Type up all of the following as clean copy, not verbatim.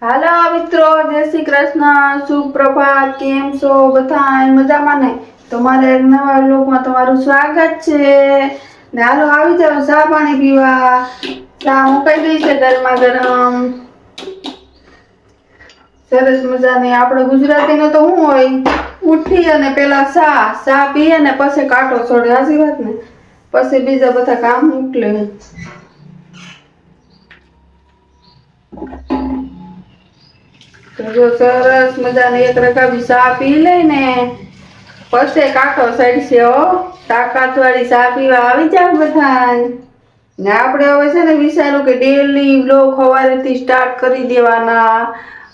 હાલો મિત્રો, જય શ્રી કૃષ્ણ, સુપ્રભાત. કેમ છો બધા? મજામાં ને? તમારે એક નવા વ્લોગમાં તમારું સ્વાગત છે. ને હાલો આવી જાવ ચા પાણી પીવા. ચા મુકાઈ ગઈ છે ગરમા ગરમ, સરસ મજાની. આપણે ગુજરાતીને તો શું હોય, ઉઠી અને પેલા ચા પીએ ને પછી કાંટો છોડે. સાચી વાત ને? પછી બીજા બધા કામ મોકલે. તો જો સરસ મજાની એક રકાબી ચા પી લઈને પછી કાંટો સડશે. તાકાત વાળી ચા પીવા આવી જાવ બધા. ને આપણે હવે છે ને વિચાર્યું કે ડેલી બ્લોગ સવારેથી સ્ટાર્ટ કરી દેવાના.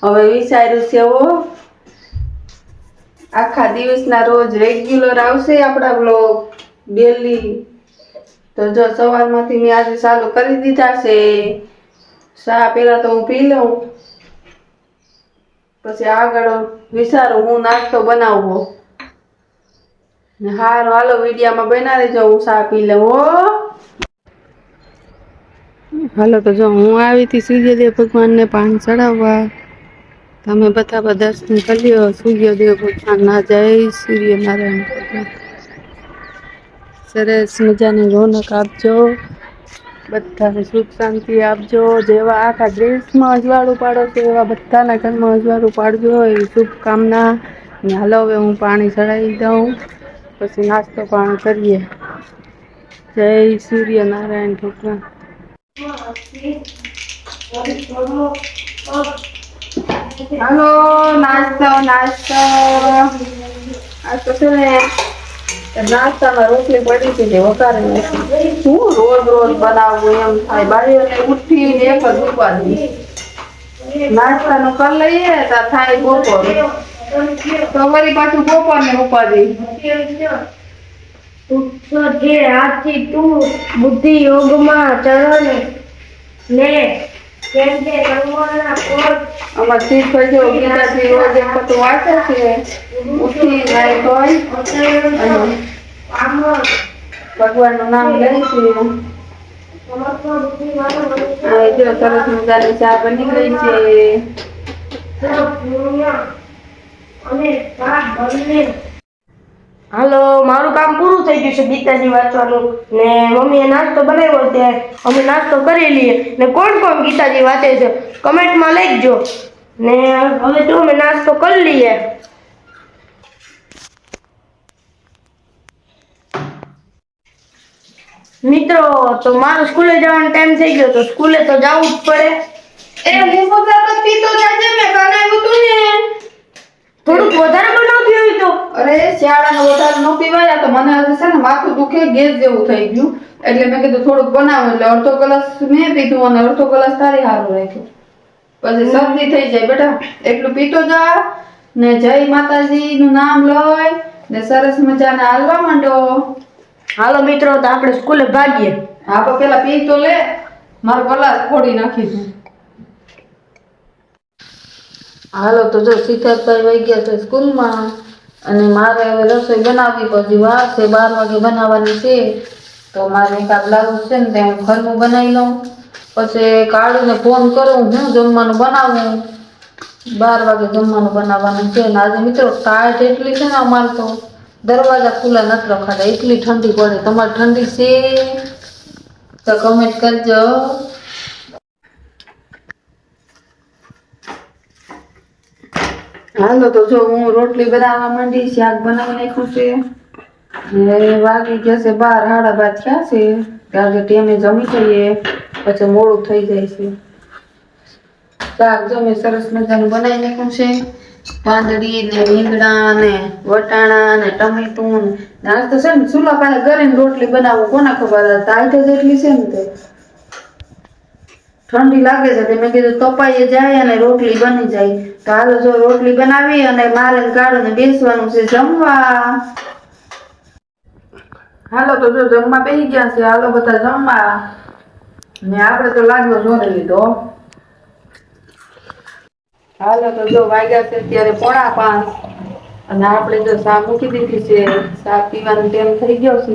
હવે વિચાર્યું છે આખા દિવસના રોજ રેગ્યુલર આવશે આપણા બ્લોગ ડેલી. તો જો સવારમાંથી મેં આજે ચાલુ કરી દીધા છે. ચા પેલા તો હું પી લઉં, પછી આગળ વિચારું હું નાસ્તો બનાવવો. હારું હાલો વિડીયામાં બના રહેજો, હું ચા પી લઉં. હાલો તો જો હું આવી હતી સૂર્યદેવ ભગવાનને પાણી ચડાવવા. તમે બધા દર્શન કરી લો સૂર્યદેવ ભગવાનના. જય સૂર્યનારાયણ ભગવાન. સરસ મજાની રોનક આપજો, બધાને સુખ શાંતિ આપજો. જેવા આખા દેશમાં અજવાળું પાડો છો એવા બધાના ઘરમાં અજવાળું પાડજો, એવી શુભકામના. ને હાલો હવે હું પાણી ચડાવી દઉં, પછી નાસ્તો પાણી કરીએ. જય સૂર્યનારાયણ ભગવાન. હાલો નાસ્તો છે ને નાસ્તામાં રોટલી પડી છે, વઘારે હું રોજ બનાવવું એમ થાય. બારીઓને ઉઠીને એક જ ઉપાધિ, નાસ્તાનું કરી લઈએ તો થાય બપોર, તો વળી પાછું બપોરને ઉપાધિ. આથી તું બુદ્ધિ યોગમાં ચરણ ને કેમ કે અમાર શીખ ભાઈ જો ગીતાજી રોજ એક વખત વાંચે છે, ઉઠી નાય ધોઈ ભગવાનનું નામ લે છે. જો સરસ મજાની ચા બની ગઈ છે. હાલો મારું કામ પૂરું થઈ ગયું છે ગીતાજી વાંચવાનું, ને મમ્મીએ નાસ્તો બનાવ્યો છે. અમે નાસ્તો કરી લઈએ. ને કોણ કોણ ગીતાજી વાંચે છે કમેન્ટમાં લખજો. ને હવે જો અમે નાસ્તો કરી લઈએ. મિત્રો તો મારો સ્કૂલે જવાનો ટાઈમ થઈ ગયો, તો સ્કૂલે તો જવું જ પડે. થોડુંક વધારે બનાવતી હોય તો. અરે શિયાળાનો વધારે ન પીવાય, તો મને આજે છે ને માથું દુખે, ગેસ જેવું થઈ ગયું. એટલે મેં કીધું થોડુંક બનાવું. એટલે અડધો ગ્લાસ મેં પીધું અને અડધો ગ્લાસ તારી હારું રાખ્યું. પછી શરદી થઈ જાય. બેટા એટલું પીતો જા ને જય માતાજી નું નામ લઈ ને સરસ મજાના હાલવા માંડો. હાલો મિત્રો તો આપણે સ્કૂલે ભાગીએ. હા તો પેલા પી તો લે, મારો ગ્લાસ ફોડી નાખી તું. હાલો તો જો સિદ્ધાર્થભાઈ વહી ગયા છે સ્કૂલમાં, અને મારે હવે રસોઈ બનાવવી. પછી વાર છે 12 વાગે બનાવવાની છે. તો મારે એક આ બ્લાઉઝ છે ને તે હું ઘરનું બનાવી લઉં, પછી કાળુને ફોન કરું હું જમવાનું બનાવું. 12 વાગે જમવાનું બનાવવાનું છે. ને આજે મિત્રો ટાઈટ એટલી છે ને અમારે તો દરવાજા ખુલ્લા નથી રખાતા, એટલી ઠંડી પડે. તમારે ઠંડી છે તો કમેન્ટ કરજો. હાલો તો જો હું રોટલી બનાવવા માંડી, શાક બનાવી નાખ્યું છે. વાગી ગયા છે 12, 12:30 થયા છે. ત્યારે ટેમે જમી લઈએ, પછી મોડું થઈ જાય છે. શાક જો મેં સરસ મજાનું બનાવી નાખ્યું છે. પાંદડી ને રીંગણા ને વટાણા ને ટમેટું ને આજ તો છે ને ચૂલા પાસે કરીને રોટલી બનાવું. કોના ખબર ટાઈટ જ એટલી છે ને તે ઠંડી લાગે છે. મેં કીધું તપાઈ જાય અને રોટલી બની જાય. તો હાલો જો રોટલી બનાવી અને મારે કાઢીને બેસવાનું છે જમવા. હાલો તો જો જમવા બેસી ગયા છે. હાલો બધા જમવા. ને આપણે તો લાગ્યો જોડે લીધો. હાલો તો જો વાગ્યા છે અત્યારે 4:45 અને આપણે જો ચા મૂકી દીધી છે. ચા પીવાનો ટાઈમ થઈ ગયો છે.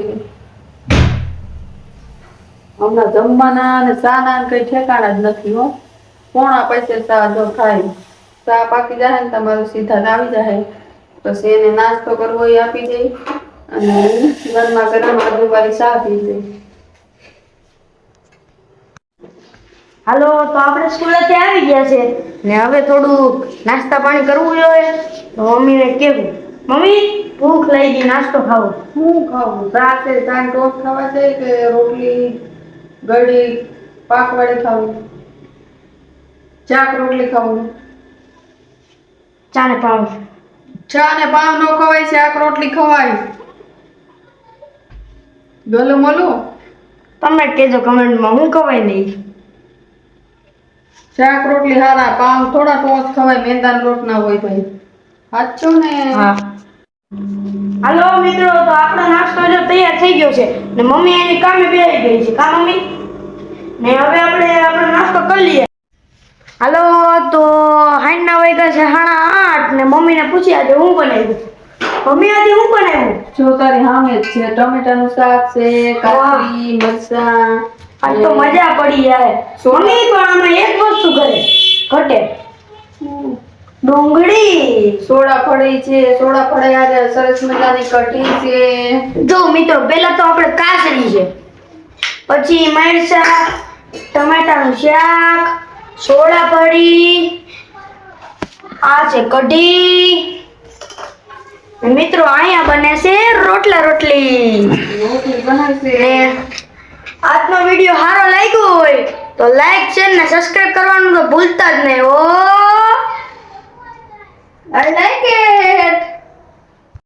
હમણાં જમવાના અને ચાના કઈ ઠેકાણા જ નથી હો. પોણા પૈસે ચા જો ખાય ચા પાકી જાય ને તમારું સીધા આવી જાય પછી એને નાસ્તો કરવો એ આપી દઈ અને ગરમા ગરમ આદુવાળી ચા પી દઈ. હાલો તો આપણે સ્કૂલેથી આવી ગયા છે ને હવે થોડું નાસ્તા પાણી કરવું જોઈએ તો મમ્મીને કહેવું મમ્મી ભૂખ લાગી નાસ્તો ખાવો. શું ખાવું? રાતે ચાર ટોસ્ટ ખાવા છે કે રોટલી ગળી પાકવાળી ખાવું? ચાક રોટલી ખાવું? ચા ને પાઉં. ચા ને પાવ નો ખવાય, શાક રોટલી ખવાય. ગલું મલું તમે કહેજો કમેન્ટમાં હું ખવાય નહીં. શાક રોટલી હારા, પાવ થોડા ટોસ ખવાય, મેંદાનો લોટ ના હોય ભાઈ. સાચું ને? હા. હાલો મિત્રો તો આપણો નાસ્તો જો તૈયાર થઈ ગયો છે ને મમ્મી એની કામે બેસી ગઈ છે. કા મમ્મી? ને હવે આપણે આપણો નાસ્તો કરી લઈએ. હાલો તો હાંજના વાગ્યા છે 8:30 ને મમ્મીને પૂછી આજે હું બનાવ્યું. મમ્મી આજે હું બનાવ્યું? જો તારી સામે જ છે, ટમેટાનું શાક છે, કાકડી મરચાં. આજ તો મજા પડી યાર. મમ્મી પણ આમાં એક વસ્તુ ઘટે. ડુંગળી. સોડા ફળી છે, સોડા ફળે આજે સરસ મજાની કઢી છે. જો મિત્રો પહેલા તો આપણે કાસરી છે, પછી મરચાં, ટમેટાનું શાક, સોડા ફળી, આ છે કઢી ને મિત્રો અહીંયા બને છે રોટલી. રોટલી બનાવશે. ને આજનો વિડિયો સારો લાગ્યો હોય તો લાઈક શેર ને સબસ્ક્રાઇબ કરવાનું તો ભૂલતા જ નહીં. ઓ I like it.